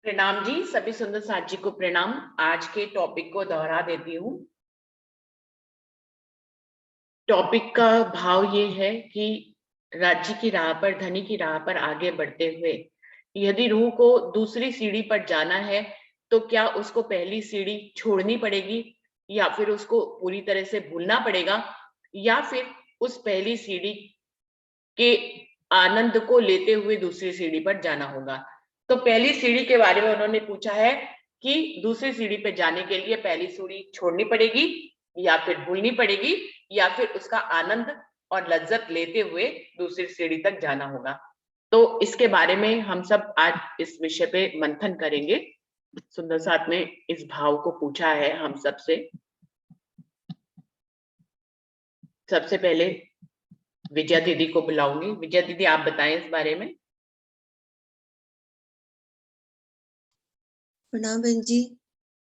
प्रणाम जी, सभी सुंदर साथ जी को प्रणाम। आज के टॉपिक को दोहरा देती हूँ। टॉपिक का भाव ये है कि राज्य की राह पर, धनी की राह पर आगे बढ़ते हुए यदि रूह को दूसरी सीढ़ी पर जाना है तो क्या उसको पहली सीढ़ी छोड़नी पड़ेगी, या फिर उसको पूरी तरह से भूलना पड़ेगा, या फिर उस पहली सीढ़ी के आनंद को लेते हुए दूसरी सीढ़ी पर जाना होगा। तो पहली सीढ़ी के बारे में उन्होंने पूछा है कि दूसरी सीढ़ी पर जाने के लिए पहली सीढ़ी छोड़नी पड़ेगी या फिर भूलनी पड़ेगी, या फिर उसका आनंद और लज्जत लेते हुए दूसरी सीढ़ी तक जाना होगा। तो इसके बारे में हम सब आज इस विषय पे मंथन करेंगे। सुंदर साथ ने इस भाव को पूछा है हम सबसे। सबसे पहले विजया दीदी को बुलाऊंगी। विजया दीदी, आप बताएं इस बारे में। प्रणाम बहन जी।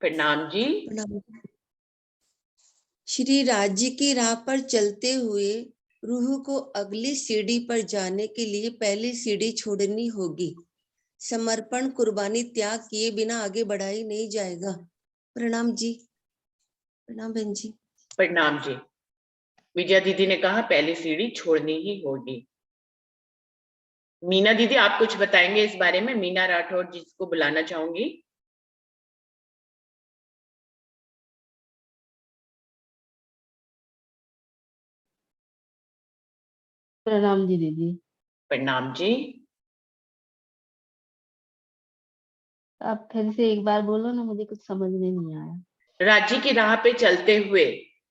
प्रणाम जी। प्रणाम। श्री राज्य की राह पर चलते हुए रूह को अगली सीढ़ी पर जाने के लिए पहली सीढ़ी छोड़नी होगी। समर्पण, कुर्बानी, त्याग किए बिना आगे बढ़ाई नहीं जाएगा। प्रणाम जी। प्रणाम बहन जी। प्रणाम जी। विजया दीदी ने कहा पहली सीढ़ी छोड़नी ही होगी। मीना दीदी, आप कुछ बताएंगे इस बारे में। मीना राठौर जिसको बुलाना चाहूंगी। प्रणाम जी दीदी। प्रणाम जी। आप फिर से एक बार बोलो ना, मुझे कुछ समझ में नहीं आया। राज्य की राह पे चलते हुए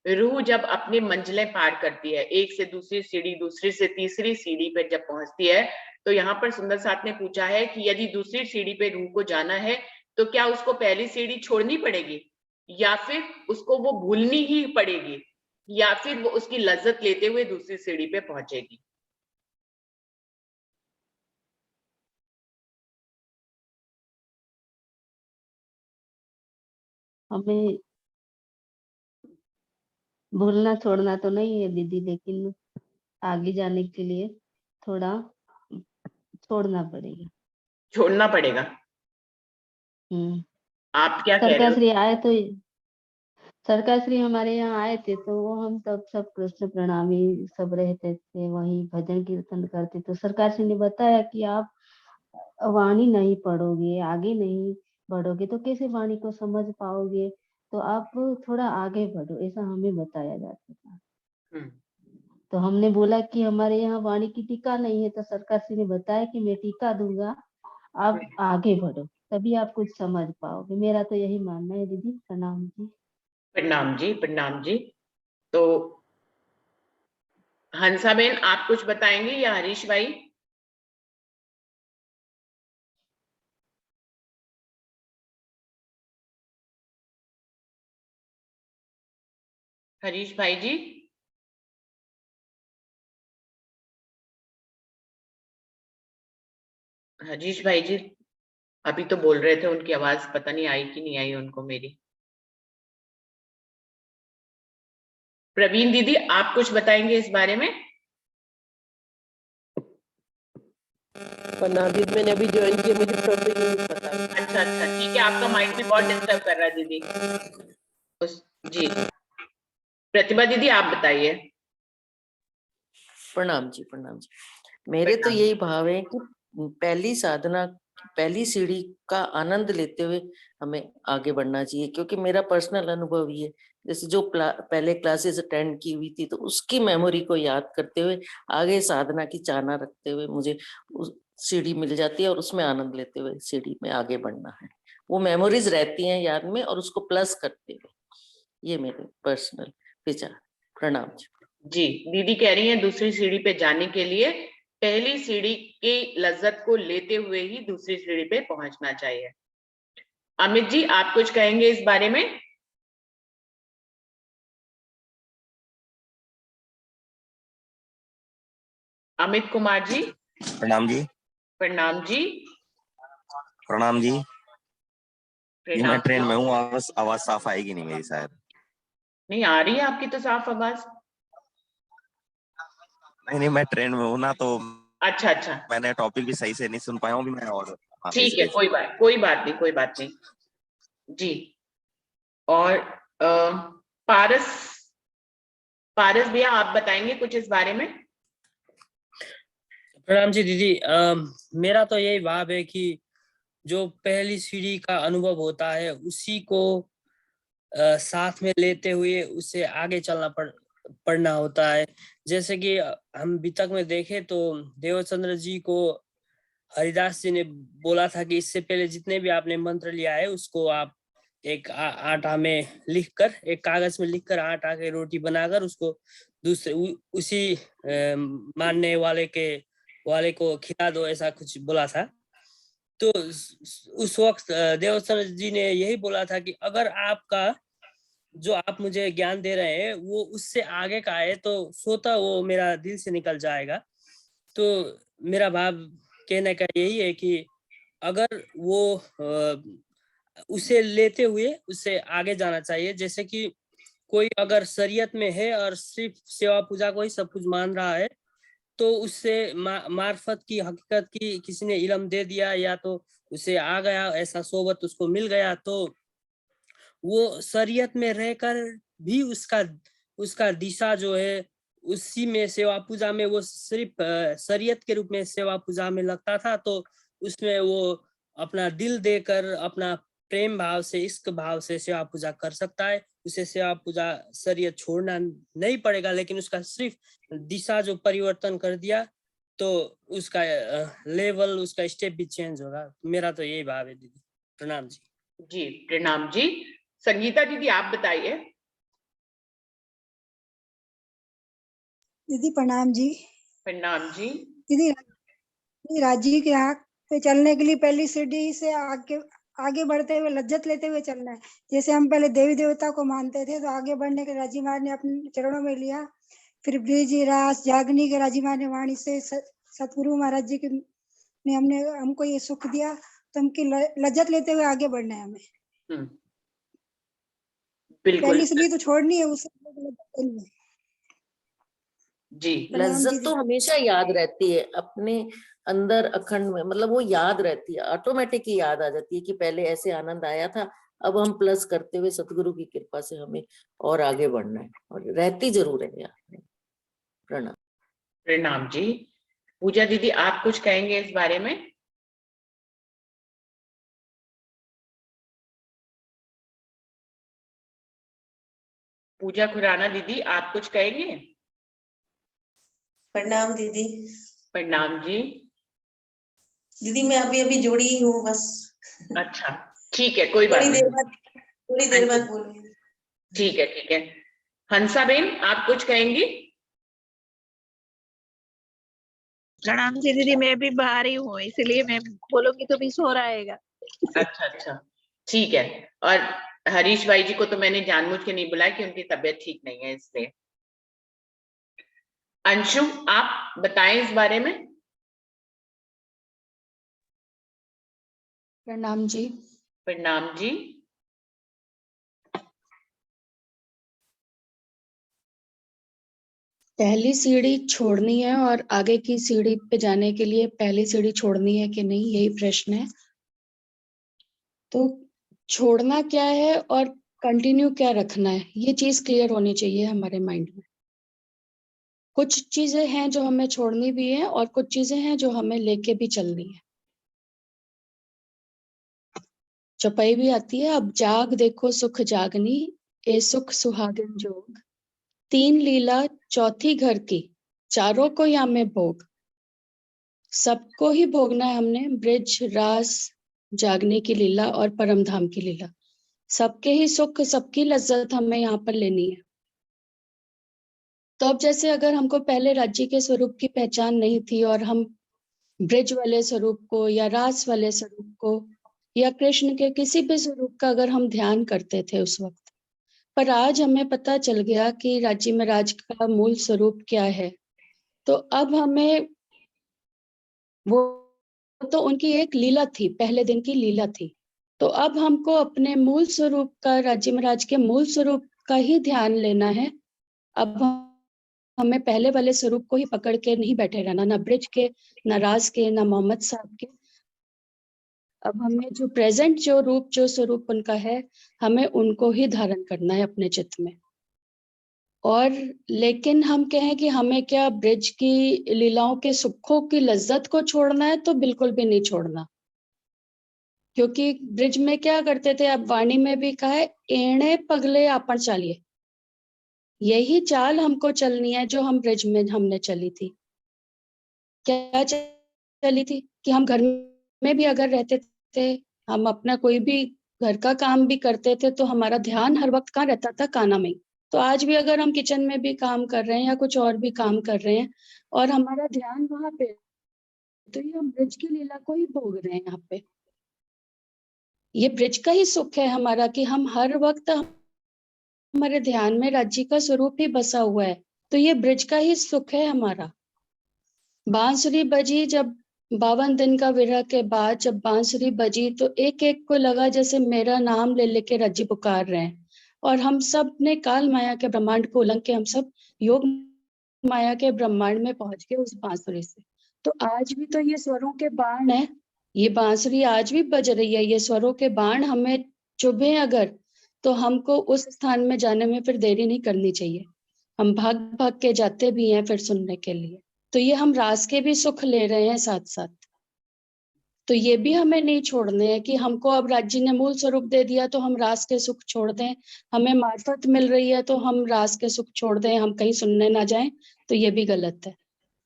रूह जब अपनी मंजिलें पार करती है, एक से दूसरी सीढ़ी, दूसरी से तीसरी सीढ़ी पे जब पहुंचती है, तो यहाँ पर सुंदर साथ ने पूछा है कि यदि दूसरी सीढ़ी पे रूह को जाना है तो क्या उसको पहली सीढ़ी छोड़नी पड़ेगी, या फिर उसको वो भूलनी ही पड़ेगी, या फिर वो उसकी लज्जत लेते हुए दूसरी सीढ़ी पे पहुंचेगी। हमें भूलना छोड़ना तो नहीं है दीदी, लेकिन आगे जाने के लिए थोड़ा छोड़ना पड़ेगा। छोड़ना पड़ेगा। आप क्या कह रहे सरकार हो? श्री आए तो, सरकार श्री हमारे यहाँ आए थे तो वो हम सब कृष्ण प्रणामी सब रहते थे, वहीं भजन कीर्तन करते। तो सरकार श्री ने बताया कि आप वाणी नहीं पढ़ोगे, आगे नहीं बढ़ोगे तो कैसे वाणी को समझ पाओगे, तो आप थोड़ा आगे बढ़ो, ऐसा हमें बताया जाता था। तो हमने बोला कि हमारे यहाँ वाणी की टीका नहीं है, तो सरकार श्री ने बताया कि मैं टीका दूंगा, आप आगे बढ़ो तभी आप कुछ समझ पाओगे। मेरा तो यही मानना है दीदी। प्रणाम जी। प्रणाम जी। प्रणाम जी। तो हंसाबेन, आप कुछ बताएंगे या हरीश भाई? हरीश भाई जी। हरीश भाई जी अभी तो बोल रहे थे, उनकी आवाज पता नहीं आई कि नहीं आई उनको मेरी। प्रवीण दीदी, आप कुछ बताएंगे इस बारे में? नादिद मैंने अभी ज्वाइन किया, मुझे टॉपिक नहीं पता। अच्छा अच्छा, ठीक है। आपका माइक भी बहुत डिस्टर्ब कर रहा है दीदी। जी, प्रतिभा दीदी आप बताइए। प्रणाम जी। प्रणाम जी। मेरे तो यही भाव है कि पहली साधना, पहली सीढ़ी का आनंद लेते हुए हमें आगे बढ़ना चाहिए, क्योंकि मेरा पर्सनल अनुभव ये, जैसे जो पहले क्लासेस अटेंड की हुई थी तो उसकी मेमोरी को याद करते हुए आगे साधना की चाहना रखते हुए मुझे उस सीढ़ी मिल जाती है और उसमें आनंद लेते हुए सीढ़ी में आगे बढ़ना है। वो मेमोरीज रहती हैं याद में और उसको प्लस करते हुए, ये मेरे पर्सनल विचार। प्रणाम जी। जी, दीदी कह रही हैं दूसरी सीढ़ी पे जाने के लिए पहली सीढ़ी की लज्जत को लेते हुए ही दूसरी सीढ़ी पे पहुंचना चाहिए। अमित जी, आप कुछ कहेंगे इस बारे में? अमित कुमार जी। प्रणाम जी। प्रणाम जी। प्रणाम जी। नहीं, मैं ट्रेन में हूँ, आवाज साफ आएगी नहीं मेरी शायद। नहीं आ रही है आपकी तो साफ आवाज। नहीं, मैं ट्रेन में हूँ ना, तो अच्छा अच्छा, मैंने टॉपिक भी सही से नहीं सुन पाया हूँ भी मैं। और हाँ, ठीक है, कोई बात नहीं जी। और पारस भैया आप बताएंगे कुछ इस बारे में? प्रणाम जी दीदी। मेरा तो यही भाव है कि जो पहली सीढ़ी का अनुभव होता है उसी को साथ में लेते हुए उससे आगे चलना पड़ना होता है। जैसे कि हम वितक में देखें तो देवचंद्र जी को हरिदास जी ने बोला था कि इससे पहले जितने भी आपने मंत्र लिया है उसको आप एक आटा में लिखकर, एक कागज में लिखकर आटा की रोटी बनाकर उसको दूसरे उसी मानने वाले को खिला दो, ऐसा कुछ बोला था। तो उस वक्त देवचंद्र जी ने यही बोला था कि अगर आपका जो आप मुझे ज्ञान दे रहे हैं वो उससे आगे का है तो स्वतः वो मेरा दिल से निकल जाएगा। तो मेरा भाव कहने का यही है कि अगर वो उसे लेते हुए उससे आगे जाना चाहिए। जैसे कि कोई अगर शरीयत में है और सिर्फ सेवा पूजा को ही सब कुछ मान रहा है तो उससे मार्फत की हकीकत की किसी ने इल्म दे दिया या तो उसे आ गया, ऐसा सोबत उसको मिल गया, तो वो शरीयत में रहकर भी उसका दिशा जो है उसी में सेवा पूजा में वो सिर्फ शरीयत के रूप में सेवा पूजा में लगता था। तो उसमें वो अपना दिल देकर अपना प्रेम भाव से, इश्क भाव से सेवा पूजा कर सकता है। उसे सेवा पूजा शरीयत छोड़ना नहीं पड़ेगा, लेकिन उसका सिर्फ दिशा जो परिवर्तन कर दिया तो उसका लेवल, उसका स्टेप भी चेंज होगा। मेरा तो यही भाव है दीदी। प्रणाम जी। जी प्रणाम जी। संगीता दीदी आप बताइए। दीदी प्रणाम जी। प्रणाम जी। दीदी राज्य के राह पे चलने के लिए पहली सीढ़ी से आगे बढ़ते हुए लज्जत लेते हुए चलना है। जैसे हम पहले देवी देवता को मानते थे तो आगे बढ़ने के राजी महाराज ने अपने चरणों में लिया, फिर ब्रिज रास जागनी के राजी महाराज ने वाणी से सतगुरु महाराज जी ने हमको ये सुख दिया, तो हमकी लज्जत लेते हुए आगे बढ़ना है हमें। बिल्कुल, पहली सीढ़ी तो छोड़नी है उसे। जी लज्जत तो हमेशा याद रहती है अपने अंदर अखंड में, मतलब वो याद रहती है, ऑटोमेटिक ही याद आ जाती है कि पहले ऐसे आनंद आया था, अब हम प्लस करते हुए सतगुरु की कृपा से हमें और आगे बढ़ना है, और रहती जरूर है यार। प्रणाम। प्रणाम जी। पूजा दीदी आप कुछ कहेंगे इस बारे में? पूजा खुराना दीदी आप कुछ कहेंगे? प्रणाम दीदी। प्रणाम जी। दीदी मैं अभी जुड़ी हूँ बस। अच्छा ठीक है, कोई बात नहीं, थोड़ी देर बाद बोलूंगी। ठीक है। हंसा बेन आप कुछ कहेंगी? प्रणाम जी दीदी, मैं भी बाहर ही हूँ इसलिए मैं बोलूंगी तो भी सो रहेगा। अच्छा ठीक है। और हरीश भाई जी को तो मैंने जानबूझ के नहीं बुलाया कि उनकी तबीयत ठीक नहीं है इसलिए। अंशु आप बताएं इस बारे में। प्रणाम जी। प्रणाम जी। पहली सीढ़ी छोड़नी है और आगे की सीढ़ी पे जाने के लिए पहली सीढ़ी छोड़नी है कि नहीं, यही प्रश्न है। तो छोड़ना क्या है और कंटिन्यू क्या रखना है, ये चीज क्लियर होनी चाहिए हमारे माइंड में। कुछ चीजें हैं जो हमें छोड़नी भी है और कुछ चीजें हैं जो हमें लेके भी चलनी है। चौपाई भी आती है, अब जाग देखो सुख जागनी, ए सुख सुहागन जोग, तीन लीला चौथी घर की, चारों को या में भोग। सबको ही भोगना है हमने, ब्रिज रास जागने की लीला और परम धाम की लीला। सबके ही सुख, सबकी लज्जत हमें यहाँ पर लेनी है। तो अब जैसे अगर हमको पहले राज्य के स्वरूप की पहचान नहीं थी और हम ब्रिज वाले स्वरूप को या रास वाले स्वरूप को या कृष्ण के किसी भी स्वरूप का अगर हम ध्यान करते थे उस वक्त, पर आज हमें पता चल गया कि राज्य में राज का मूल स्वरूप क्या है, तो अब हमें वो तो उनकी एक लीला थी, पहले दिन की लीला थी, तो अब हमको अपने मूल स्वरूप का, राज्य महाराज के मूल स्वरूप का ही ध्यान लेना है। अब हमें पहले वाले स्वरूप को ही पकड़ के नहीं बैठे रहना, ना ब्रिज के, ना राज के, ना मोहम्मद साहब के। अब हमें जो प्रेजेंट जो रूप, जो स्वरूप उनका है, हमें उनको ही धारण करना है अपने चित्त में। और लेकिन हम कहें कि हमें क्या ब्रिज की लीलाओं के सुखों की लज्जत को छोड़ना है, तो बिल्कुल भी नहीं छोड़ना। क्योंकि ब्रिज में क्या करते थे, अब वाणी में भी कहा है, एणे पगले आपन चालिए। यही चाल हमको चलनी है जो हम ब्रिज में हमने चली थी। क्या चली थी कि हम घर में भी अगर रहते थे, हम अपना कोई भी घर का काम भी करते थे, तो हमारा ध्यान हर वक्त कहाँ रहता था, काना में। तो आज भी अगर हम किचन में भी काम कर रहे हैं या कुछ और भी काम कर रहे हैं और हमारा ध्यान वहां पे, तो ये हम ब्रिज की लीला को ही भोग रहे हैं। यहाँ पे ये ब्रिज का ही सुख है हमारा, कि हम हर वक्त हमारे ध्यान में राज्य का स्वरूप ही बसा हुआ है। तो ये ब्रिज का ही सुख है हमारा। बांसुरी बजी जब 52 दिन का विरह के बाद जब बांसुरी बजी, तो एक एक को लगा जैसे मेरा नाम ले लेके राज्य पुकार रहे हैं। और हम सब ने काल माया के ब्रह्मांड को उलंघ के हम सब योग माया के ब्रह्मांड में पहुंच गए उस बांसुरी से। तो आज भी तो ये स्वरों के बाण है, ये बांसुरी आज भी बज रही है। ये स्वरों के बाण हमें चुभे अगर, तो हमको उस स्थान में जाने में फिर देरी नहीं करनी चाहिए। हम भाग भाग के जाते भी हैं फिर सुनने के लिए। तो ये हम रास के भी सुख ले रहे हैं साथ साथ। तो ये भी हमें नहीं छोड़ने हैं कि हमको अब राज्य ने मूल स्वरूप दे दिया तो हम रास के सुख छोड़ दें। हमें मार्फत मिल रही है तो हम रास के सुख छोड़ दें, हम कहीं सुनने ना जाएं, तो ये भी गलत है।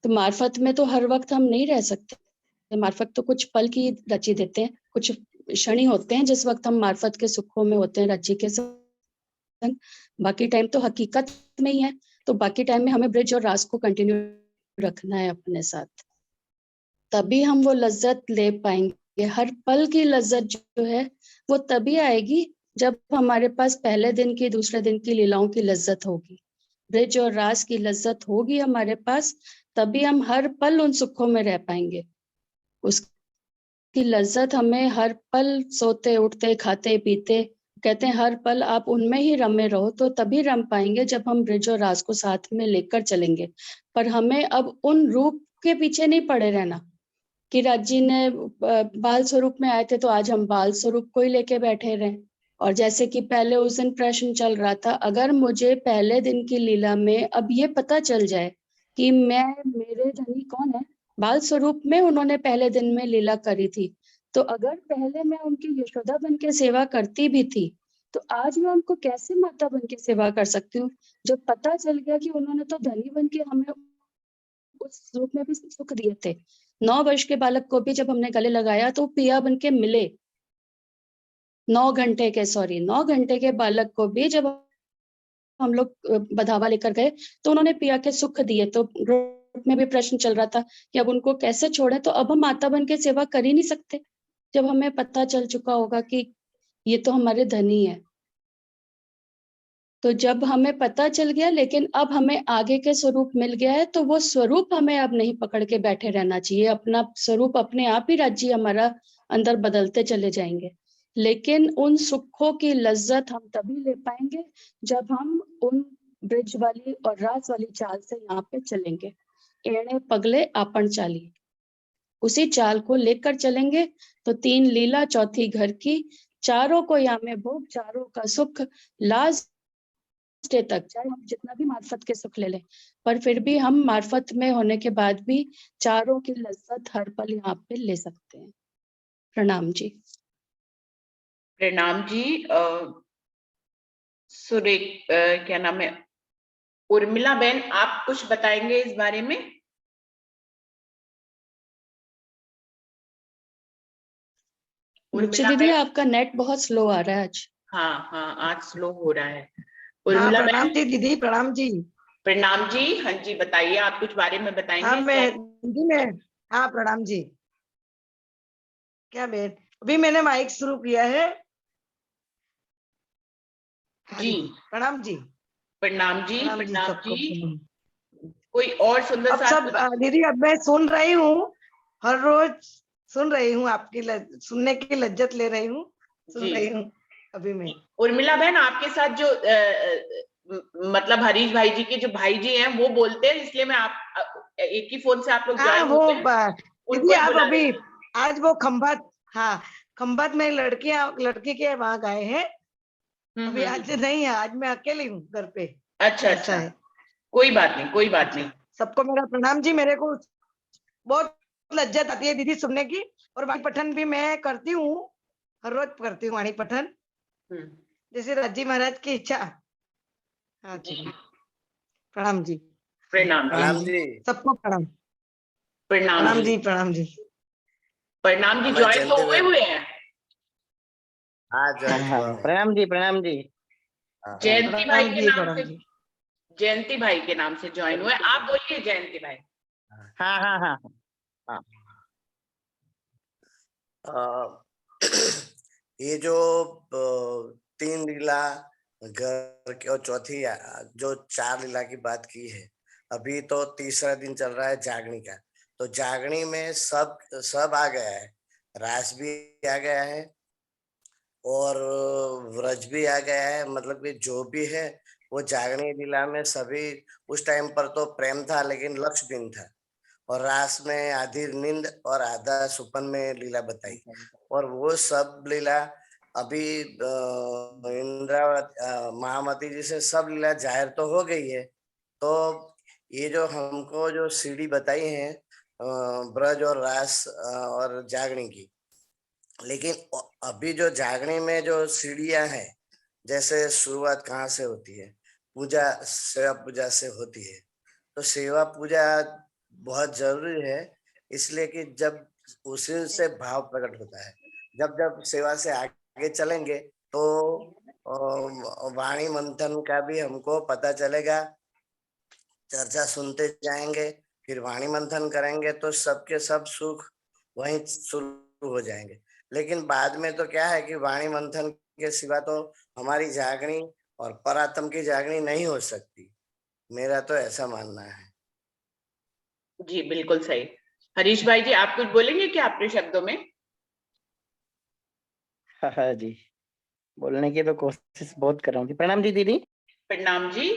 तो मार्फत में तो हर वक्त हम नहीं रह सकते। मार्फत तो कुछ पल की रची देते हैं, कुछ क्षण ही होते हैं जिस वक्त हम मार्फत के सुखों में होते हैं राज्य के संग। बाकी टाइम तो हकीकत में ही है। तो बाकी टाइम में हमें ब्रिज और रास को कंटिन्यू रखना है अपने साथ, तभी हम वो लज्जत ले पाएंगे। हर पल की लज्जत जो है वो तभी आएगी जब हमारे पास पहले दिन की, दूसरे दिन की लीलाओं की लज्जत होगी, ब्रिज और रास की लज्जत होगी हमारे पास, तभी हम हर पल उन सुखों में रह पाएंगे। उसकी लज्जत हमें हर पल, सोते उठते खाते पीते, कहते हैं हर पल आप उनमें ही रमे रहो, तो तभी रम पाएंगे जब हम ब्रिज और रास को साथ में लेकर चलेंगे। पर हमें अब उन रूप के पीछे नहीं पड़े रहना कि राज्य ने बाल स्वरूप में आए थे तो आज हम बाल स्वरूप को ही लेके बैठे रहे। और जैसे कि पहले उस दिन प्रश्न चल रहा था, अगर मुझे पहले दिन की लीला में अब ये पता चल जाए कि मेरे धनी कौन है, बाल स्वरूप में उन्होंने पहले दिन में लीला करी थी, तो अगर पहले मैं उनकी यशोदा बन के सेवा करती भी थी, तो आज मैं उनको कैसे माता बन के सेवा कर सकती हूँ, जब पता चल गया कि उन्होंने तो धनी बन के हमें उस रूप में भी सुख दिए थे। 9 वर्ष के बालक को भी जब हमने गले लगाया तो पिया बन के मिले। 9 घंटे के बालक को भी जब हम लोग बधावा लेकर गए तो उन्होंने पिया के सुख दिए। तो ग्रुप में भी प्रश्न चल रहा था कि अब उनको कैसे छोड़े, तो अब हम माता बन के सेवा कर ही नहीं सकते जब हमें पता चल चुका होगा कि ये तो हमारे धनी है। तो जब हमें पता चल गया, लेकिन अब हमें आगे के स्वरूप मिल गया है, तो वो स्वरूप हमें अब नहीं पकड़ के बैठे रहना चाहिए। अपना स्वरूप अपने आप ही राज्य हमारा अंदर बदलते चले जाएंगे। लेकिन उन सुखों की लज्जत हम तभी ले पाएंगे जब हम उन ब्रिज वाली और रास वाली चाल से यहाँ पे चलेंगे। एणे पगले आपन चाली, उसी चाल को लेकर चलेंगे तो 3 लीला, चौथी घर की, चारों को यहाँ में भोग, चारों का सुख, लास्ट डे तक, चाहे हम जितना भी मार्फत के सुख ले लें, पर फिर भी हम मार्फत में होने के बाद भी चारों की लज्जत हर पल यहाँ पे ले सकते हैं। प्रणाम जी। प्रणाम जी। क्या नाम है, उर्मिला बहन, आप कुछ बताएंगे इस बारे में? रुचि दीदी, आपका नेट बहुत स्लो आ रहा है आज। हाँ, आज स्लो हो रहा है। उर्मिला प्रणाम जी दीदी, प्रणाम जी। प्रणाम जी। हाँ जी, बताइए, आप कुछ बारे में बताएंगे? हाँ प्रणाम जी। क्या बहन, अभी मैंने माइक शुरू किया है जी। प्रणाम जी। प्रणाम जी। प्रणाम जी। कोई और सुंदर अब सब दीदी, अब मैं सुन रही हूँ, हर रोज सुन रही हूँ, आपकी सुनने की लज्जत ले रही हूँ। सुन रही हूँ अभी मैं। उर्मिला बहन, आपके साथ जो मतलब हरीश भाई जी के जो भाई जी हैं वो बोलते हैं, इसलिए मैं आप एक ही फोन से आप लोग हाँ ज्वाइन वो होते हैं, दीदी उनको ही आप बुला अभी रही हूँ। आज वो खंभात, हाँ खंभात में लड़के के वहां गए हैं। अभी आज नहीं है, आज मैं अकेली हूँ घर पे। अच्छा ऐसा अच्छा, है। कोई बात नहीं, कोई बात नहीं। सबको मेरा प्रणाम जी। मेरे को बहुत लज्जत आती है दीदी सुनने की, और वाणी पठन भी मैं करती हूँ, हर रोज करती हूँ वाणी पठन, जैसे राजी महाराज की इच्छा। हाँ जी, प्रणाम जी। प्रणाम प्रणाम जी। सबको प्रणाम। प्रणाम प्रणाम जी, जी, प्रणाम जी। प्रणाम जी। मैं ज्वाइन तो जयंती हुए भाई, हुए हैं। हाँ ज्वाइन हुआ हूँ। प्रणाम जी, प्रणाम जी। हाँ, जयंती भाई प्रणाम के जी, नाम प्रणाम से, जी। जयंती भाई के नाम से ज्वाइन हुए। आप बोलिए जयंती भाई। हाँ हाँ हाँ हाँ। ये जो 3 लीला घर की और चौथी जो 4 लीला की बात की है, अभी तो तीसरा दिन चल रहा है जागनी का। तो जागनी में सब आ गया है, रास भी आ गया है और व्रज भी आ गया है। मतलब कि जो भी है वो जागनी लीला में सभी, उस टाइम पर तो प्रेम था लेकिन लक्ष्य दिन था, और रास में आधी नींद और आधा सुपन में लीला बताई, और वो सब लीला अभी इंद्रावती महामती जी से सब लीला जाहिर तो हो गई है। तो ये जो हमको जो सीढ़ी बताई है ब्रज और रास और जागनी की, लेकिन अभी जो जागने में जो सीढ़ियां हैं, जैसे शुरुआत कहाँ से होती है, पूजा सेवा पूजा से होती है। तो सेवा पूजा बहुत जरूरी है, इसलिए कि जब उसी से भाव प्रकट होता है। जब जब सेवा से आगे चलेंगे तो वाणी मंथन का भी हमको पता चलेगा, चर्चा सुनते जाएंगे, फिर वाणी मंथन करेंगे तो सबके सब सुख वहीं शुरू हो जाएंगे। लेकिन बाद में तो क्या है कि वाणी मंथन के सिवा तो हमारी जागनी और परात्म की जागनी नहीं हो सकती। मेरा तो ऐसा मानना है। जी बिल्कुल सही। हरीश भाई जी, आप कुछ बोलेंगे क्या अपने शब्दों में? हाँ जी, बोलने की तो कोशिश बहुत कर रहा हूँ। प्रणाम जी दीदी। प्रणाम जी।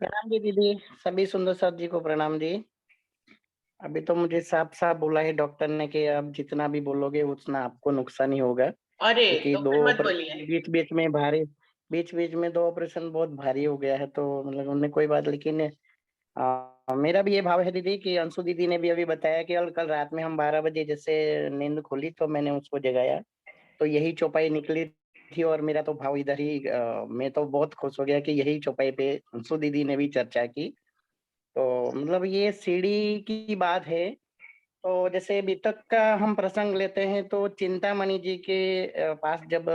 प्रणाम जी दीदी, सभी सुंदर साथ जी को प्रणाम जी। अभी तो मुझे साफ साफ बोला है डॉक्टर ने कि आप जितना भी बोलोगे उतना आपको नुकसान ही होगा, अरे क्योंकि तो 2 फिर मत बोलिए। ऑपरेशन बीच बीच में 2 ऑपरेशन बहुत भारी हो गया है। तो मतलब उन्हें कोई बात, लेकिन मेरा भी ये भाव है दीदी कि अंशु दीदी ने भी अभी बताया कि कल रात में हम 12 बजे जैसे नींद खुली तो मैंने उसको जगाया, तो यही चौपाई निकली थी। और मेरा तो भाव इधर ही मैं तो बहुत खुश हो गया कि यही चौपाई पे अंशु दीदी ने भी चर्चा की। तो मतलब ये सीढ़ी की बात है। तो जैसे अभी तक का हम प्रसंग लेते हैं तो चिंतामणि जी के पास जब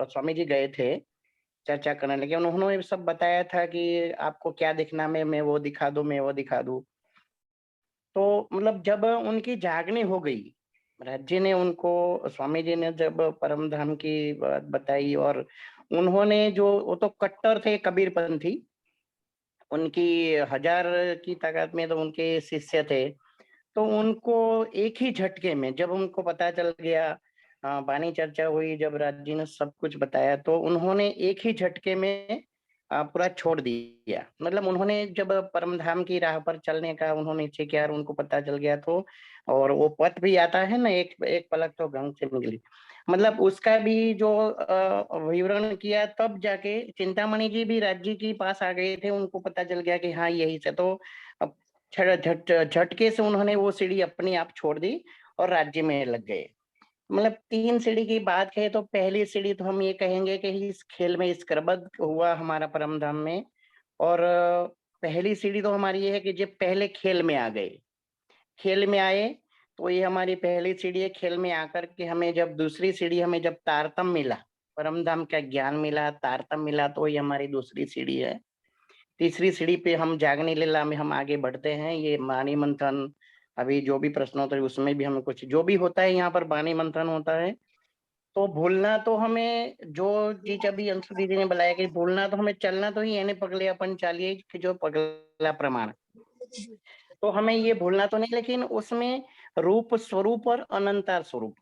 स्वामी जी गए थे चर्चा करने लगे, उन्होंने सब बताया था कि आपको क्या दिखना, मैं वो दिखा दूं, मैं वो दिखा दूं। तो मतलब जब उनकी जागनी हो गई, महाराज जी ने उनको, स्वामी जी ने जब परम धाम की बात बताई, और उन्होंने जो, वो तो कट्टर थे कबीरपंथी, उनकी 1000 की ताकत में तो उनके शिष्य थे। तो उनको एक ही झटके में जब उनको पता चल गया, वाणी चर्चा हुई, जब राज जी ने सब कुछ बताया, तो उन्होंने एक ही झटके में पूरा छोड़ दिया। मतलब उन्होंने जब परम धाम की राह पर चलने का उन्होंने इच्छा किया और उनको पता चल गया, तो और वो पथ भी आता है ना, एक एक पलक तो गंग से निकली, मतलब उसका भी जो विवरण किया, तब जाके चिंतामणि जी भी राज जी के पास आ गए थे, उनको पता चल गया कि हाँ यही से। तो झटके से उन्होंने वो सीढ़ी अपने आप छोड़ दी और राज्य में लग गए। मतलब 3 सीढ़ी की बात है तो पहली सीढ़ी तो हम ये कहेंगे कि इस खेल में स्क्रबद हुआ हमारा परम धाम में। और पहली सीढ़ी तो हमारी ये है कि जब पहले खेल में आ गए, खेल में आए, तो ये हमारी पहली सीढ़ी है। खेल में आकर के हमें जब दूसरी सीढ़ी, हमें जब तारतम मिला, परम धाम का ज्ञान मिला, तारतम मिला, तो ये हमारी दूसरी सीढ़ी है। तीसरी सीढ़ी पे हम जागनी लीला में हम आगे बढ़ते हैं। ये वाणी मंथन, अभी जो भी प्रश्न होता है उसमें भी हमें कुछ जो भी होता है, यहाँ पर वाणी मंथन होता है। तो भूलना तो हमें, जो चीज अभी अंशु दीदी ने बताया कि भूलना तो हमें, चलना तो ही एने पगले अपन चालिए कि जो पगला प्रमाण, तो हमें ये भूलना तो नहीं। लेकिन उसमें रूप स्वरूप और अनंता स्वरूप,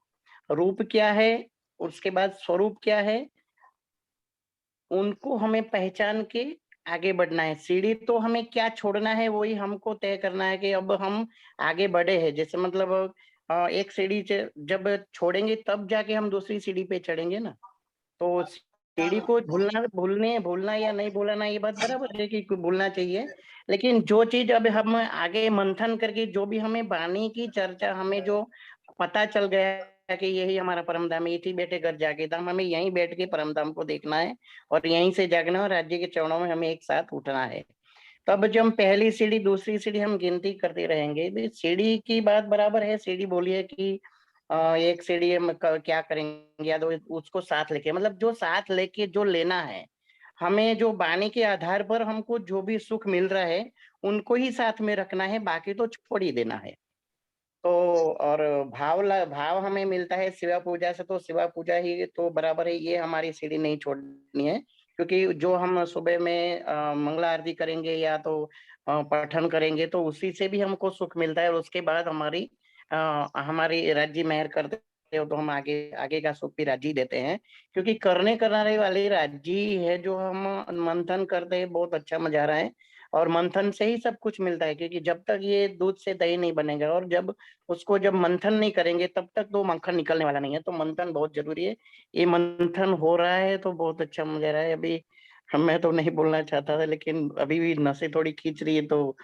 रूप क्या है, उसके बाद स्वरूप क्या है, उनको हमें पहचान के आगे बढ़ना है। सीढ़ी तो हमें क्या छोड़ना है वही हमको तय करना है कि अब हम आगे बढ़े हैं। जैसे मतलब एक सीढ़ी जब छोड़ेंगे तब जाके हम दूसरी सीढ़ी पे चढ़ेंगे ना। तो सीढ़ी को भूलना या नहीं भूलना ये बात बराबर है कि भूलना चाहिए, लेकिन जो चीज अब हम आगे मंथन करके जो भी हमें वाणी की चर्चा हमें जो पता चल गया कि यही हमारा परम धाम, इसी बैठे घर जाके धाम, हमें यहीं बैठ के परम धाम को देखना है और यहीं से जागना और राज्य के चरणों में हमें एक साथ उठना है। तब जब हम पहली सीढ़ी दूसरी सीढ़ी हम गिनती करते रहेंगे। सीढ़ी की बात बराबर है, सीढ़ी बोलिए कि एक सीढ़ी हम क्या करेंगे या तो उसको साथ लेके, मतलब जो साथ लेके जो लेना है हमें, जो वाणी के आधार पर हमको जो भी सुख मिल रहा है उनको ही साथ में रखना है, बाकी तो छोड़ ही देना है। तो और भाव हमें मिलता है शिवा पूजा से, तो शिवा पूजा ही तो बराबर है, ये हमारी सीढ़ी नहीं छोड़नी है। क्योंकि जो हम सुबह में मंगला आरती करेंगे या तो पठन करेंगे तो उसी से भी हमको सुख मिलता है और उसके बाद हमारी राज्य मेहर करते हो तो हम आगे आगे का सुख भी राज्य देते हैं। क्योंकि करने वाली राज्य है जो हम मंथन करते हैं, बहुत अच्छा मजा आ रहा है और मंथन से ही सब कुछ मिलता है। क्योंकि जब तक ये दूध से दही नहीं बनेगा और जब मंथन नहीं करेंगे तब तक तो मक्खन निकलने वाला नहीं है। तो मंथन बहुत जरूरी है। ये मंथन हो रहा है तो बहुत अच्छा मजा आ रहा है। अभी मैं तो नहीं बोलना चाहता था लेकिन अभी भी नसें थोड़ी खींच रही है। तो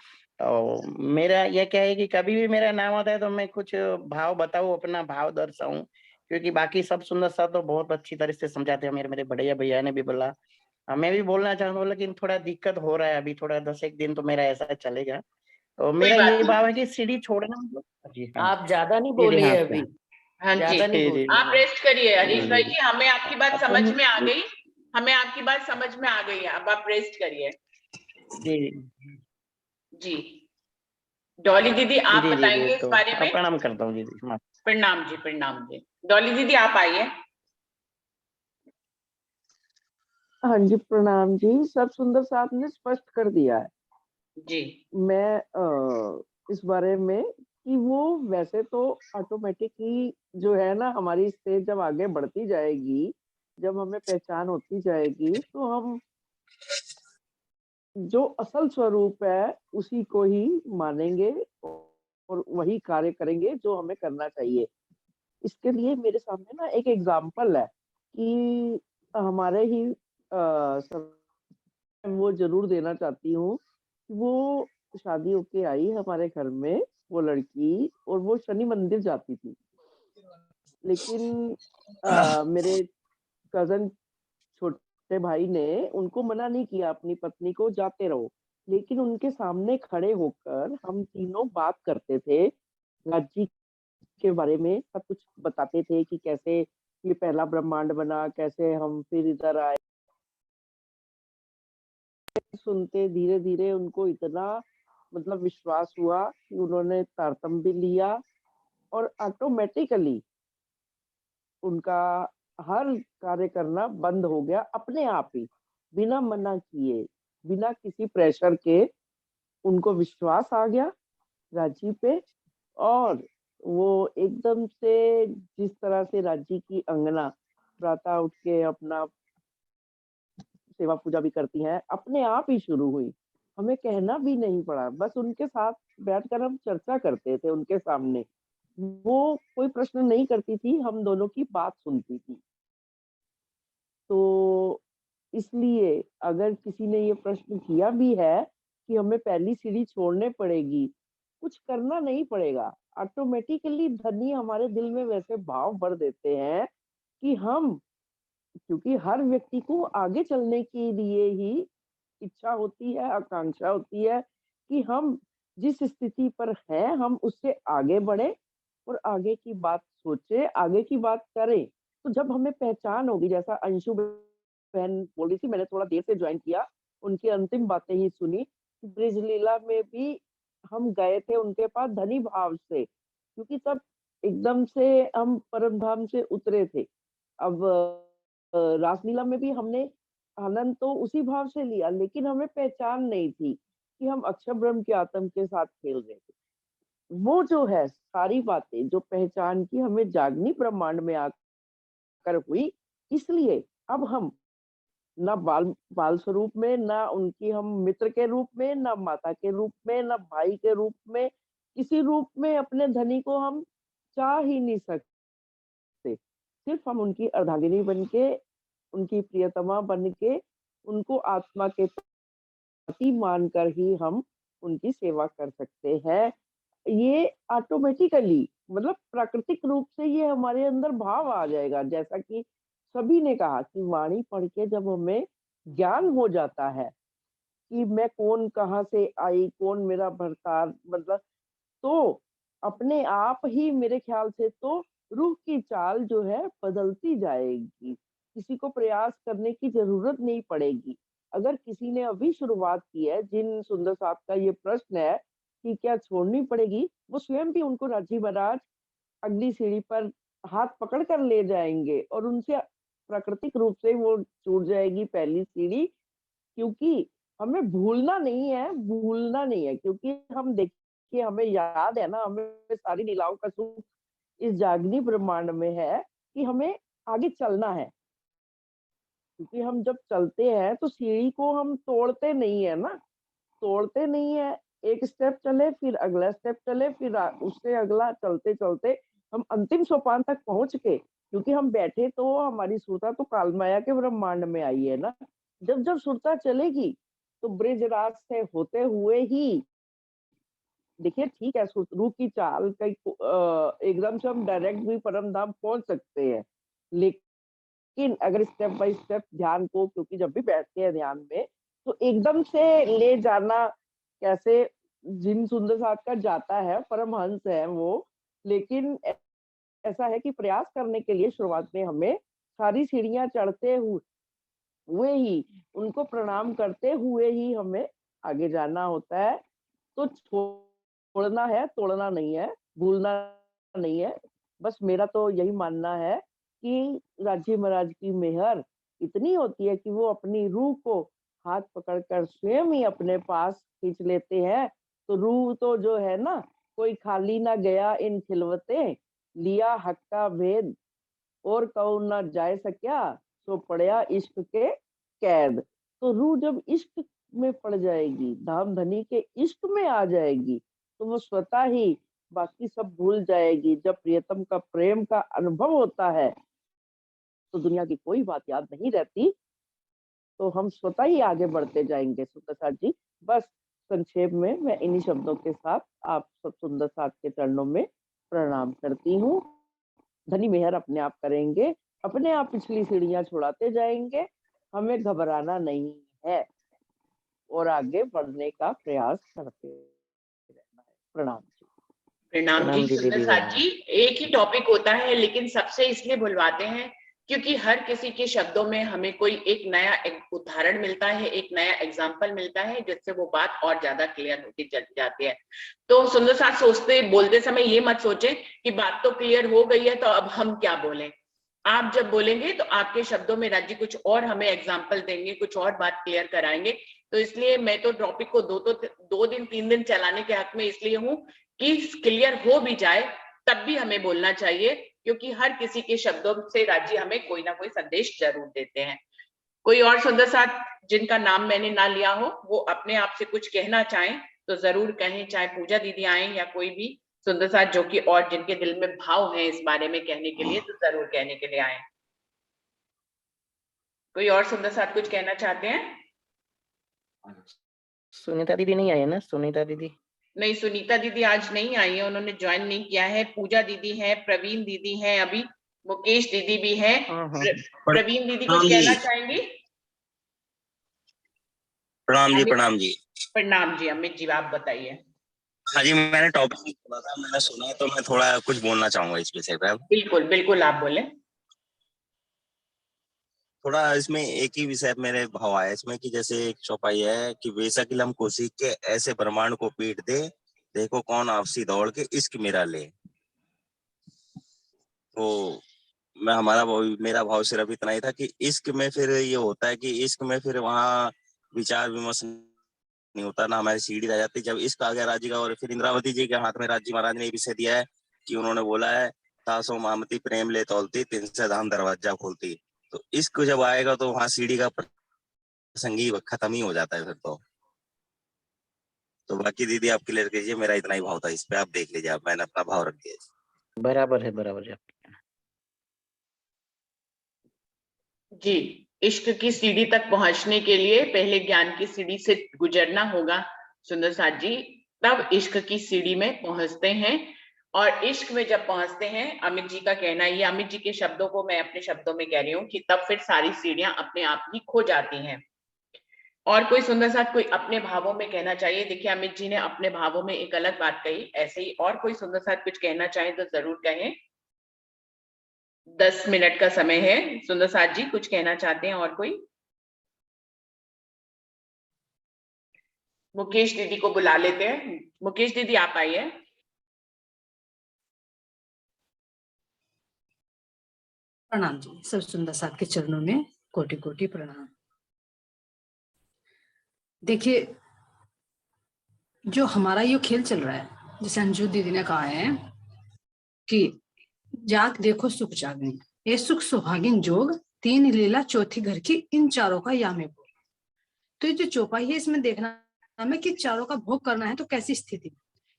मेरा यह क्या है कि कभी भी मेरा नाम आता है तो मैं कुछ भाव बताऊं, अपना भाव दर्शाऊं। क्योंकि बाकी सब सुंदर सा तो बहुत अच्छी तरह से समझाते हैं। मेरे बड़े भैया ने भी बोला, मैं भी बोलना चाहता हूँ लेकिन थोड़ा दिक्कत हो रहा है अभी, थोड़ा 10 एक दिन तो मेरा ऐसा चलेगा। तो कोई मेरा बात ये नहीं। भाव है कि सीढ़ी छोड़ना मतलब, जी हाँ, आप ज्यादा नहीं जी बोलिए हाँ, अभी, हाँ जी, ज्यादा नहीं जी जी आप रेस्ट करिए हरीश भाई जी जी, हमें आपकी बात समझ अपन में आ गई। हमें आपकी बात समझ में आ गई है, अब आप रेस्ट करिए। जी जी डॉली दीदी, आप जी जी जी बताएंगे इस तो बारे में। प्रणाम करता हूँ जी जी। प्रणाम जी, प्रणाम जी। डॉली दीदी आप आइए। हाँ जी, प्रणाम जी। सब सुंदर साहब ने स्पष्ट कर दिया है। जी मैं इस बारे में कि वो वैसे तो ऑटोमेटिक ही जो है ना, हमारी स्टेज जब आगे बढ़ती जाएगी, जब हमें पहचान होती जाएगी तो हम जो असल स्वरूप है उसी को ही मानेंगे और वही कार्य करेंगे जो हमें करना चाहिए। इसके लिए मेरे सामने ना एक एग्जाम्पल है कि हमारे ही वो जरूर देना चाहती हूँ। वो शादी होके आई हमारे घर में, वो लड़की, और वो शनि मंदिर जाती थी। लेकिन मेरे कजन छोटे भाई ने उनको मना नहीं किया अपनी पत्नी को, जाते रहो। लेकिन उनके सामने खड़े होकर हम तीनों बात करते थे राज्य के बारे में, सब कुछ बताते थे कि कैसे ये पहला ब्रह्मांड बना, कैसे हम फिर इधर आए। सुनते धीरे धीरे उनको इतना मतलब विश्वास हुआ कि उन्होंने तारतम भी लिया और ऑटोमेटिकली उनका हर कार्य करना बंद हो गया अपने आप ही, बिना मना किए, बिना किसी प्रेशर के। उनको विश्वास आ गया रांची पे और वो एकदम से जिस तरह से रांची की अंगना प्रातः उठ के अपना सेवा पूजा भी करती हैं, अपने आप ही शुरू हुई। हमें कहना भी नहीं पड़ा, बस उनके साथ बैठकर हम चर्चा करते थे उनके सामने। वो कोई प्रश्न नहीं करती थी, हम दोनों की बात सुनती थी। तो इसलिए अगर किसी ने ये प्रश्न किया भी है कि हमें पहली सीढ़ी छोड़ने पड़ेगी, कुछ करना नहीं पड़ेगा। ऑटोमेटिकली धनी हमारे दिल में वैसे भाव भर देते हैं कि हम, क्योंकि हर व्यक्ति को आगे चलने के लिए ही इच्छा होती है, आकांक्षा होती है कि हम जिस स्थिति पर हैं हम उससे आगे बढ़े और आगे की बात सोचे, आगे की बात करें। तो जब हमें पहचान होगी, जैसा अंशु बहन बोल रही थी, मैंने थोड़ा देर से ज्वाइन किया, उनकी अंतिम बातें ही सुनी। ब्रिज लीला में भी हम गए थे उनके पास धनी भाव से, क्योंकि तब एकदम से हम परम धाम से उतरे थे। अब रासलीला में भी हमने आनंद तो उसी भाव से लिया, लेकिन हमें पहचान नहीं थी कि हम अक्षर ब्रह्म के आत्म के साथ खेल रहे थे। वो जो है सारी बातें जो पहचान की हमें जागनी ब्रह्मांड में आकर होकर हुई, इसलिए अब हम न बाल स्वरूप में, न उनकी हम मित्र के रूप में, न माता के रूप में, न भाई के रूप में, किसी रूप में अपने धनी को हम चाह ही नहीं सकते। सिर्फ हम उनकी अर्धांगिनी बन के, उनकी प्रियतमा बन के, उनको आत्मा के पति मानकर ही हम उनकी सेवा कर सकते हैं। ये ऑटोमेटिकली, मतलब प्राकृतिक रूप से ये हमारे अंदर भाव आ जाएगा। जैसा कि सभी ने कहा कि वाणी पढ़ के जब हमें ज्ञान हो जाता है कि मैं कौन, कहाँ से आई, कौन मेरा भरतार, मतलब तो अपने आप ही मेरे ख्याल से तो रूह की चाल जो है बदलती जाएगी। किसी को प्रयास करने की जरूरत नहीं पड़ेगी। अगर किसी ने अभी शुरुआत की है, जिन सुंदर साहब का ये प्रश्न है कि क्या छोड़नी पड़ेगी, वो स्वयं भी उनको राजी महाराज अगली सीढ़ी पर हाथ पकड़ कर ले जाएंगे और उनसे प्राकृतिक रूप से वो छूट जाएगी पहली सीढ़ी। क्योंकि हमें भूलना नहीं है, क्योंकि हम देखिए, हमें याद है ना, हमें सारी लीलाओं का सुख इस जागनी ब्रह्मांड में है कि हमें आगे चलना है। क्योंकि हम जब चलते हैं तो सीढ़ी को हम तोड़ते नहीं है ना, तोड़ते नहीं है। एक स्टेप चले, फिर अगला स्टेप चले, फिर उससे अगला, चलते चलते हम अंतिम सोपान तक पहुंच के, क्योंकि हम बैठे तो हमारी सुरता तो कालमाया के ब्रह्मांड में आई है ना। जब जब सुरता चलेगी तो ब्रजराज से होते हुए ही, देखिए ठीक है, रूह की चाल का एकदम से हम डायरेक्ट भी परम धाम पहुंच सकते हैं, लेकिन अगर स्टेप बाय स्टेप ध्यान को, क्योंकि जब भी बैठते हैं ध्यान में तो एकदम से ले जाना कैसे, जिन सुंदर साथ का जाता है, परमहंस है वो, लेकिन ऐसा है कि प्रयास करने के लिए शुरुआत में हमें सारी सीढ़ियां चढ़ते हुए ही, उनको प्रणाम करते हुए ही हमें आगे जाना होता है। तो छोड़ना है, तोड़ना नहीं है, भूलना नहीं है। बस मेरा तो यही मानना है कि राजी महाराज की मेहर इतनी होती है कि वो अपनी रूह को हाथ पकड़कर स्वयं ही अपने पास खींच लेते हैं। तो रूह तो जो है ना, कोई खाली ना गया इन खिलवते, लिया हक का भेद और कहूँ ना जाए सक्या, तो पड़या इश्क के कैद। तो रूह जब इश्क में पड़ जाएगी, धाम धनी के इश्क में आ जाएगी, तो वो स्वतः ही बाकी सब भूल जाएगी। जब प्रियतम का प्रेम का अनुभव होता है तो दुनिया की कोई बात याद नहीं रहती, तो हम स्वतः ही आगे बढ़ते जाएंगे। सुंदर साथ जी, बस संक्षेप में मैं इन्हीं शब्दों के साथ आप सब सुंदर साथ के चरणों में प्रणाम करती हूँ। धनी मेहर अपने आप करेंगे, अपने आप पिछली सीढ़ियां छुड़ाते जाएंगे, हमें घबराना नहीं है और आगे बढ़ने का प्रयास करते रहना है। प्रणाम जी। प्रणाम जी सुंदर साथ जी। एक ही टॉपिक होता है, लेकिन सबसे इसलिए बुलवाते हैं क्योंकि हर किसी के शब्दों में हमें कोई एक नया उदाहरण मिलता है, एक नया एग्जाम्पल मिलता है, जिससे वो बात और ज्यादा क्लियर होती चली जाती है। तो सुंदर साथ सोचते, बोलते समय ये मत सोचे कि बात तो क्लियर हो गई है तो अब हम क्या बोलें। आप जब बोलेंगे तो आपके शब्दों में राज्य कुछ और हमें एग्जाम्पल देंगे, कुछ और बात क्लियर कराएंगे। तो इसलिए मैं तो टॉपिक को 2 दिन 3 दिन चलाने के हक में इसलिए हूँ कि क्लियर हो भी जाए तब भी हमें बोलना चाहिए, क्योंकि हर किसी के शब्दों से राज्य हमें कोई ना कोई संदेश जरूर देते हैं। कोई और सुंदर साथ जिनका नाम मैंने ना लिया हो, वो अपने आप से कुछ कहना चाहें तो जरूर कहें, चाहे पूजा दीदी आए या कोई भी सुंदर साथ जो कि और जिनके दिल में भाव है इस बारे में कहने के लिए, तो जरूर कहने के लिए आए। कोई और सुंदर साथ कुछ कहना चाहते हैं? सुनीता दीदी नहीं आई है ना? सुनीता दीदी नहीं, सुनीता दीदी आज नहीं आई है, उन्होंने ज्वाइन नहीं किया है। पूजा दीदी है, प्रवीण दीदी है, अभी मुकेश दीदी भी है। प्रवीण दीदी कुछ कहना चाहेंगी? प्रणाम जी। प्रणाम जी। प्रणाम जी। अमित जी आप बताइए। हाँ जी, मैंने टॉपिक सुना था, मैंने सुना है, तो मैं थोड़ा कुछ बोलना चाहूंगा इस विषय पर। बिल्कुल बिल्कुल आप बोले। थोड़ा इसमें एक ही विषय मेरे भाव आया इसमें कि जैसे एक चौपाई है कि बेशक हम कोशिश के ऐसे ब्रह्मांड को पीट दे, देखो कौन आपसी दौड़ के इश्क मेरा ले। तो मेरा भाव सिर्फ इतना ही था कि इश्क में फिर ये होता है कि इश्क में फिर वहाँ विचार विमर्श नहीं होता ना, हमारी सीढ़ी रह जाती। जब इश्क आ गया राज्य का, और फिर इंद्रावती जी के हाथ में राज्य महाराज ने विषय दिया है कि उन्होंने बोला है तासो मामती प्रेम ले तौलती, 300 धाम दरवाजा खोलती। तो इश्क जब आएगा तो वहां सीढ़ी का प्रसंग ही खत्म ही हो जाता है फिर तो बाकी दीदी आप क्लियर कीजिए, मेरा इतना ही भाव था इस पे, आप देख लीजिए, मैंने अपना भाव रख दिया। बराबर है, बराबर है। जी, इश्क की सीढ़ी तक पहुंचने के लिए पहले ज्ञान की सीढ़ी से गुजरना होगा सुंदर साथ जी, तब इश्क की सीढ़ी में पहुंचते हैं। और इश्क में जब पहुंचते हैं, अमित जी का कहना है, ये अमित जी के शब्दों को मैं अपने शब्दों में कह रही हूँ, कि तब फिर सारी सीढ़ियां अपने आप ही खो जाती हैं। और कोई सुंदर साथ कोई अपने भावों में कहना चाहिए? देखिए अमित जी ने अपने भावों में एक अलग बात कही, ऐसे ही और कोई सुंदर साथ कुछ कहना चाहे तो जरूर कहें। 10 मिनट का समय है। सुंदर साथ जी कुछ कहना चाहते हैं और कोई? मुकेश दीदी को बुला लेते हैं। मुकेश दीदी आप आइए। प्रणाम जी, सब सुंदर साथ के चरणों में कोटि कोटि प्रणाम। देखिए, जो हमारा ये खेल चल रहा है, जैसे अंजू दीदी ने कहा है कि जाग देखो सुख जागनी, ये सुख सुहागिन जोग, 3 लीला चौथी घर की, इन चारों का यामे भोग। तो ये जो चौपाई है, इसमें देखना हमें कि चारों का भोग करना है तो कैसी स्थिति,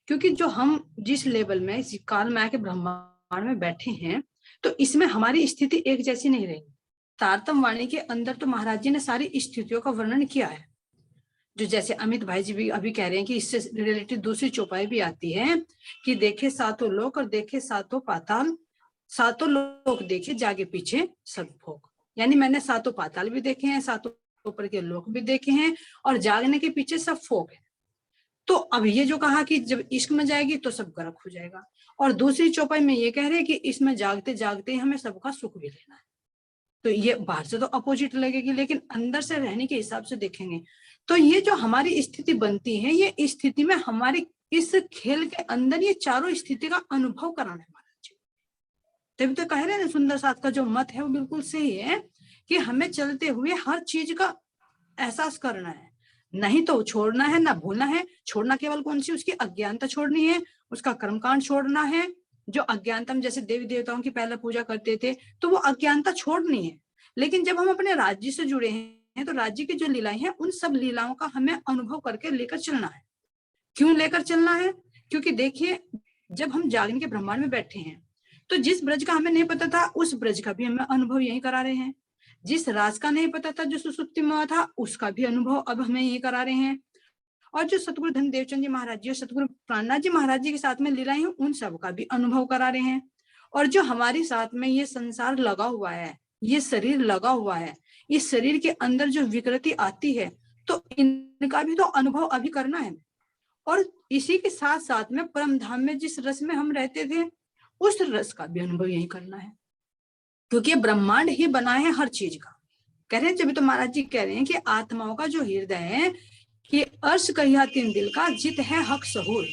क्योंकि जो हम जिस लेवल में इस काल माया के ब्रह्मांड में बैठे हैं, तो इसमें हमारी स्थिति एक जैसी नहीं रहेगी। तारतम वाणी के अंदर तो महाराज जी ने सारी स्थितियों का वर्णन किया है, जो जैसे अमित भाई जी भी अभी कह रहे हैं कि इससे रिलेटेड दूसरी चौपाई भी आती है कि देखे सातों लोक और देखे सातों पाताल, सातों लोक देखे जागे पीछे सदभोग। यानी मैंने सातों पाताल भी देखे हैं, सातों ऊपर के लोक भी देखे हैं, और जागने के पीछे सब फोक है। तो अब ये जो कहा कि जब इश्क में जाएगी तो सब गर्क हो जाएगा, और दूसरी चौपाई में ये कह रहे हैं कि इसमें जागते जागते हमें सबका सुख भी लेना है। तो ये बाहर से तो अपोजिट लगेगी, लेकिन अंदर से रहने के हिसाब से देखेंगे तो ये जो हमारी स्थिति बनती है, ये स्थिति में हमारी इस खेल के अंदर ये चारों स्थिति का अनुभव कराना है महाराज जी। तभी तो कह रहे हैं ना, सुंदर साथ का जो मत है वो बिल्कुल सही है कि हमें चलते हुए हर चीज का एहसास करना है, नहीं तो छोड़ना है, ना भूलना है। छोड़ना केवल कौन सी? उसकी अज्ञानता छोड़नी है, उसका कर्मकांड छोड़ना है। जो अज्ञानता में जैसे देवी देवताओं की पहले पूजा करते थे, तो वो अज्ञानता छोड़नी है। लेकिन जब हम अपने राज्य से जुड़े हैं, तो राज्य की जो लीलाएं हैं, उन सब लीलाओं का हमें अनुभव करके लेकर चलना है। क्यों लेकर चलना है? क्योंकि देखिए, जब हम जागरण के ब्रह्मांड में बैठे हैं, तो जिस ब्रज का हमें नहीं पता था, उस ब्रज का भी हमें अनुभव यही करा रहे हैं। जिस राज का नहीं पता था, जो सुसुप्ति में था, उसका भी अनुभव अब हमें यही करा रहे हैं। और जो सतगुरु धन देवचंद जी महाराज जी और सतगुरु प्राणनाथ जी महाराज जी के साथ में लीलाएं हैं, उन सब का भी अनुभव करा रहे हैं। और जो हमारे साथ में ये संसार लगा हुआ है, ये शरीर लगा हुआ है, इस शरीर के अंदर जो विकृति आती है, तो इनका भी तो अनुभव अभी करना है। और इसी के साथ साथ में परम धाम में जिस रस में हम रहते थे, उस रस का भी अनुभव यही करना है, क्योंकि ब्रह्मांड ही बना है हर चीज का। कह रहे हैं, जब तो महाराज जी कह रहे हैं कि आत्माओं का जो हृदय है कि अर्श कहिया 3 दिल का, जित है हक सहूर,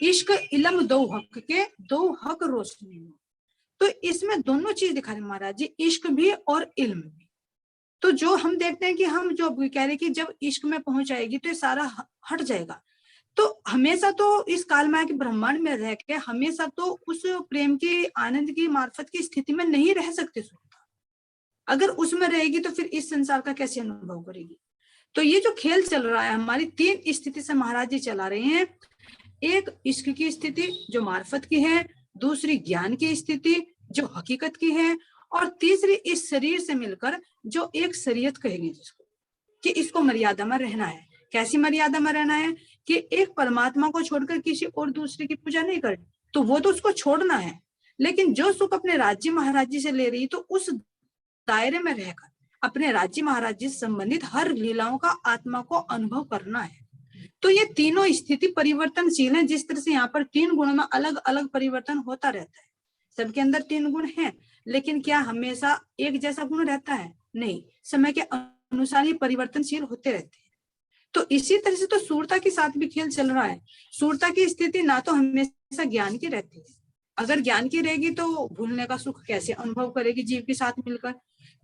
इश्क इलम 2 हक के, 2 हक रोशनी। तो इसमें दोनों चीज दिखा रहे महाराज जी, इश्क भी और इल्म भी। तो जो हम देखते हैं कि हम जो कह रहे कि जब इश्क में पहुंच जाएगी तो ये सारा हट जाएगा, तो हमेशा तो इस काल माया के ब्रह्मांड में रह के हमेशा तो उस प्रेम की आनंद की मार्फत की स्थिति में नहीं रह सकते। अगर उसमें रहेगी तो फिर इस संसार का कैसे अनुभव करेगी? तो ये जो खेल चल रहा है, हमारी 3 स्थिति से महाराज जी चला रहे हैं। एक इश्क की स्थिति जो मार्फत की है, दूसरी ज्ञान की स्थिति जो हकीकत की है, और तीसरी इस शरीर से मिलकर जो एक शरीयत कहेंगे जिसको, कि इसको मर्यादा में रहना है। कैसी मर्यादा में रहना है? कि एक परमात्मा को छोड़कर किसी और दूसरे की पूजा नहीं करनी, तो वो तो उसको छोड़ना है। लेकिन जो सुख अपने राज्य महाराज जी से ले रही, तो उस दायरे में रहकर अपने राज्य महाराज जी से संबंधित हर लीलाओं का आत्मा को अनुभव करना है। तो ये तीनों स्थिति परिवर्तनशील है। जिस तरह से यहाँ पर 3 गुणों में अलग अलग परिवर्तन होता रहता है, सबके अंदर 3 गुण हैं, लेकिन क्या हमेशा एक जैसा गुण रहता है? नहीं, समय के अनुसार ही परिवर्तनशील होते रहते हैं। तो इसी तरह से तो सूरता के साथ भी खेल चल रहा है। सूरता की स्थिति ना तो हमेशा ज्ञान की रहती है, अगर ज्ञान की रहेगी तो भूलने का सुख कैसे अनुभव करेगी जीव के साथ मिलकर?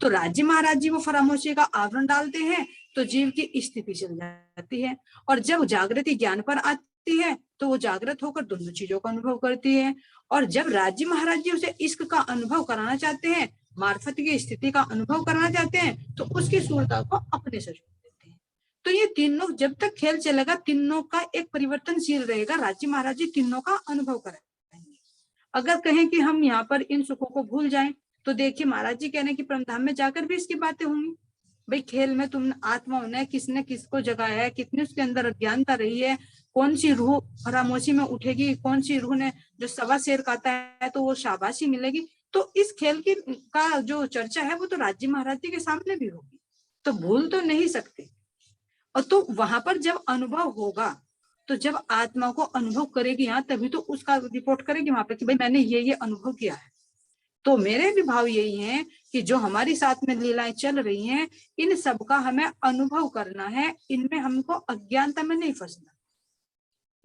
तो राज्य महाराज जी वो फरामोशी का आवरण डालते हैं, तो जीव की स्थिति चल जाती है। और जब जागृति ज्ञान पर आती करती है तो वो जागृत होकर दोनों चीजों का अनुभव करती है। और जब राज्य महाराज जी उसे इश्क का अनुभव कराना चाहते हैं, मार्फत की स्थिति का अनुभव कराना चाहते हैं, तो उसकी सूरता को अपने से जोड़ देते हैं। तो ये तीनों जब तक खेल चलेगा, तीनों का एक परिवर्तनशील रहेगा। राज्य महाराज जी तीनों का अनुभव कराएंगे। अगर कहें कि हम यहाँ पर इन सुखों को भूल जाएं, तो देखिए महाराज जी कहने की परमधाम में जाकर भी इसकी बातें होंगी। भाई खेल में तुम आत्माओं ने किसने किसको जगाया है, कितनी उसके अंदर अज्ञानता रही है, कौन सी रूह फरामोशी में उठेगी, कौन सी रूह ने जो सवा शेर खाता है तो वो शाबाशी मिलेगी। तो इस खेल की का जो चर्चा है वो तो राज्य महाराज जी के सामने भी होगी, तो भूल तो नहीं सकते। और तो वहां पर जब अनुभव होगा, तो जब आत्मा को अनुभव करेगी यहाँ, तभी तो उसका रिपोर्ट करेगी वहां पे कि भाई मैंने ये अनुभव किया है। तो मेरे भी भाव यही हैं कि जो हमारी साथ में लीलाएं चल रही हैं, इन सब का हमें अनुभव करना है। इनमें हमको अज्ञानता में नहीं फंसना,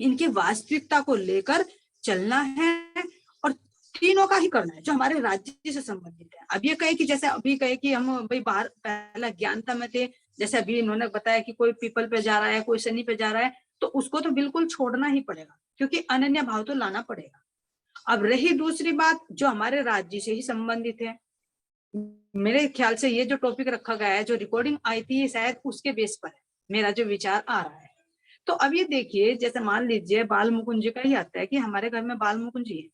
इनकी वास्तविकता को लेकर चलना है और तीनों का ही करना है जो हमारे राज्य से संबंधित है। अब ये कहे कि जैसे अभी कहे कि हम भाई बाहर पहला ज्ञानता में थे, जैसे अभी इन्होंने बताया कि कोई पीपल पे जा रहा है, कोई शनि पे जा रहा है, तो उसको तो बिल्कुल छोड़ना ही पड़ेगा, क्योंकि अनन्य भाव तो लाना पड़ेगा। अब रही दूसरी बात जो हमारे राज्य से ही संबंधित है, मेरे ख्याल से ये जो टॉपिक रखा गया है, जो रिकॉर्डिंग आई थी, शायद उसके बेस पर है मेरा जो विचार आ रहा है। तो अब ये देखिए, जैसे मान लीजिए बाल मुकुंद जी का ही आता है कि हमारे घर में बाल मुकुंद जी है,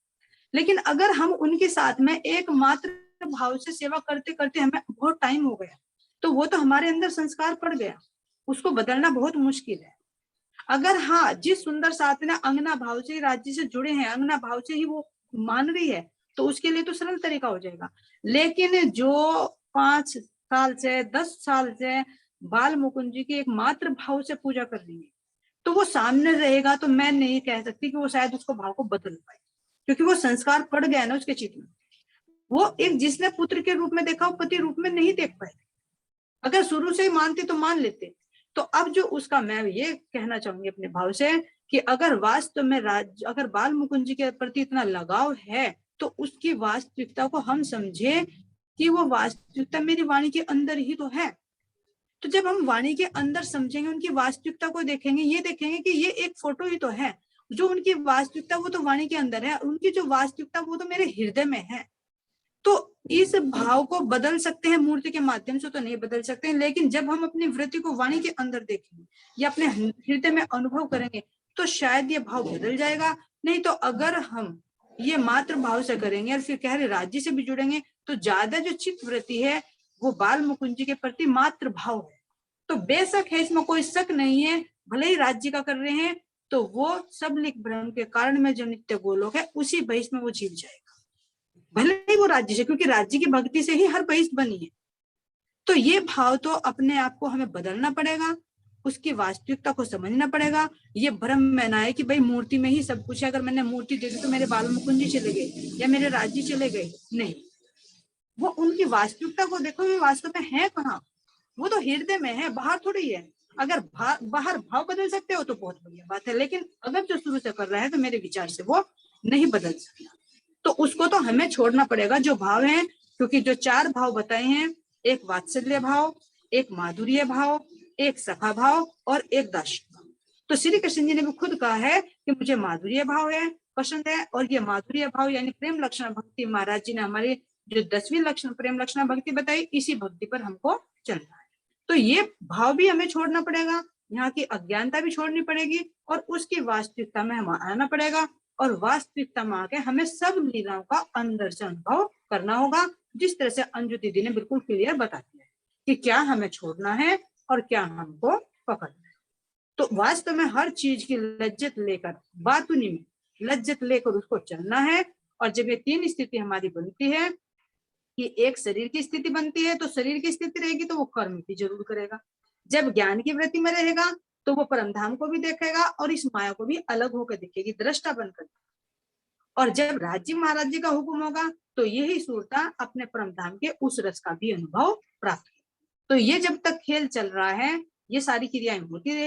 लेकिन अगर हम उनके साथ में एकमात्र भाव से सेवा करते करते हमें बहुत टाइम हो गया, तो वो तो हमारे अंदर संस्कार पड़ गया, उसको बदलना बहुत मुश्किल है। अगर हाँ, जिस सुंदर साथी ने अंगना भाव से राज्य से जुड़े हैं, अंगना भाव से ही वो मान रही है, तो उसके लिए तो सरल तरीका हो जाएगा। लेकिन जो 5 साल से 10 साल से बाल मुकुंद जी की एक मात्र भाव से पूजा कर रही है, तो वो सामने रहेगा, तो मैं नहीं कह सकती कि वो शायद उसको भाव को बदल पाए, क्योंकि वो संस्कार पड़ गया ना उसके चित्त में। वो एक जिसने पुत्र के रूप में देखा, वो पति रूप में नहीं देख पाए। अगर शुरू से ही मानते तो मान लेते। तो अब जो उसका, मैं ये कहना चाहूंगी अपने भाव से कि अगर वास्तव में अगर बाल मुकुंद जी के प्रति इतना लगाव है, तो उसकी वास्तविकता को हम समझे कि वो वास्तविकता मेरी वाणी के अंदर ही तो है। तो जब हम वाणी के अंदर समझेंगे, उनकी वास्तविकता को देखेंगे, ये देखेंगे कि ये एक फोटो ही तो है, जो उनकी वास्तविकता वो तो वाणी के अंदर है, उनकी जो वास्तविकता वो तो मेरे हृदय में है। तो इस भाव को बदल सकते हैं, मूर्ति के माध्यम से तो नहीं बदल सकते हैं, लेकिन जब हम अपनी वृत्ति को वाणी के अंदर देखेंगे या अपने हृदय में अनुभव करेंगे, तो शायद ये भाव बदल जाएगा। नहीं तो अगर हम ये मात्र भाव से करेंगे और फिर कह रहे राज्य से भी जुड़ेंगे, तो ज्यादा जो चित्त वृत्ति है वो बाल मुकुंद जी के प्रति मात्र भाव है। तो बेशक है, इसमें कोई शक नहीं है, भले ही राज्य का कर रहे हैं, तो वो सब लिख भ्रम के कारण में जो नित्य गोलोक है, उसी बहिष्ठ में वो जीव जाएगा, भले ही वो राज्य से, क्योंकि राज्य की भक्ति से ही हर बहिष्ठ बनी है। तो ये भाव तो अपने आप को हमें बदलना पड़ेगा, उसकी वास्तविकता को समझना पड़ेगा। ये भ्रम में ना है कि भाई मूर्ति में ही सब कुछ है, अगर मैंने मूर्ति दे दी तो मेरे बाल मुकुंद जी चले गए या मेरे राज्य चले गए, नहीं। वो उनकी वास्तविकता को देखो, वो वास्तव में है कहाँ, वो तो हृदय में है, बाहर थोड़ी है। अगर बाहर भाव बदल सकते हो तो बहुत बढ़िया बात है, लेकिन अगर जो शुरू से कर रहा है तो मेरे विचार से वो नहीं बदल सकता, तो उसको तो हमें छोड़ना पड़ेगा जो भाव है। क्योंकि जो 4 भाव बताए हैं, एक वात्सल्य भाव, एक माधुर्य भाव, एक सखा भाव और एक दास्य भाव। तो श्री कृष्ण जी ने भी खुद कहा है कि मुझे माधुर्य भाव है पसंद है, और ये माधुर्य भाव यानी प्रेम लक्षण भक्ति, महाराज जी ने हमारी जो 10वीं लक्षण प्रेम लक्षण भक्ति बताई, इसी भक्ति पर हमको चलना है। तो ये भाव भी हमें छोड़ना पड़ेगा, यहाँ की अज्ञानता भी छोड़नी पड़ेगी, और उसकी वास्तविकता में हम आना पड़ेगा, और वास्तविकता में आके हमें सब लीलाओं का अंदर से अनुभव करना होगा, जिस तरह से अंजू दीदी ने बिल्कुल क्लियर बता दिया है कि क्या हमें छोड़ना है और क्या हमको पकड़ना है। तो वास्तव में हर चीज की लज्जत लेकर, बातुनी में लज्जत लेकर उसको चलना है। और जब ये 3 स्थिति हमारी बनती है कि एक शरीर की स्थिति बनती है, तो शरीर की स्थिति रहेगी तो वो कर्म भी जरूर करेगा। जब ज्ञान की वृत्ति में रहेगा तो वो परमधाम को भी देखेगा और इस माया को भी अलग होकर दिखेगी, दृष्टा बनकर। और जब राज्य महाराज जी का हुक्म होगा तो यही सूरता अपने परमधाम के उस रस का भी अनुभव प्राप्त। तो ये जब तक खेल चल रहा है, ये सारी क्रियाएं होती रहे।